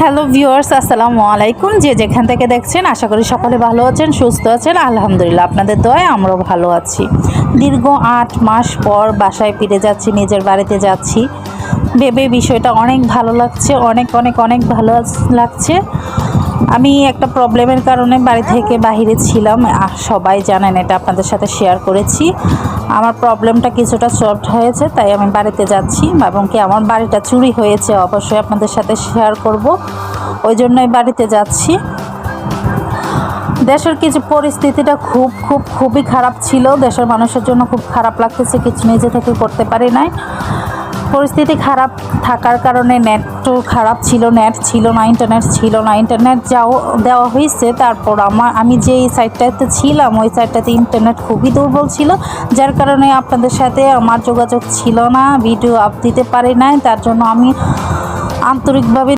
Hello viewers, আসসালামু আলাইকুম। যে যেখান থেকে দেখছেন আশা করি সকলে ভালো আছেন, সুস্থ আছেন। আলহামদুলিল্লাহ, আপনাদের দয়ায় আমরাও ভালো আছি। দীর্ঘ 8 মাস পর বাসায় ফিরে যাচ্ছি, নিজের বাড়িতে যাচ্ছি ভেবে বিষয়টা অনেক ভালো লাগছে, অনেক অনেক অনেক ভালো লাগছে। আমি একটা প্রবলেমের কারণে বাড়ি থেকে বাইরে ছিলাম, সবাই জানেন, এটা আপনাদের সাথে শেয়ার করেছি। আমার প্রবলেমটা কিছুটা সলভ হয়েছে, তাই আমি বাড়িতে যাচ্ছি এবং কি আমার বাড়িটা চুরি হয়েছে, অবশ্যই আপনাদের সাথে শেয়ার করব, ওই জন্যই বাড়িতে যাচ্ছি। দেশের কিছু পরিস্থিতিটা খুবই খারাপ ছিল, দেশের মানুষের জন্য খুব খারাপ লাগতেছে, কিছু নিজে থেকে করতে পারি নাই। পরিস্থিতি খারাপ থাকার কারণে নেটও খারাপ ছিল, নেট ছিল না, ইন্টারনেট ছিল না। ইন্টারনেট দেওয়া হয়েছে, তারপর আমি যেই সাইটটাতে ছিলাম ওই সাইটটাতে ইন্টারনেট খুবই দুর্বল ছিল, যার কারণে আপনাদের সাথে আমার যোগাযোগ ছিল না, ভিডিও আপ দিতে পারি নাই। তার জন্য আমি আন্তরিকভাবে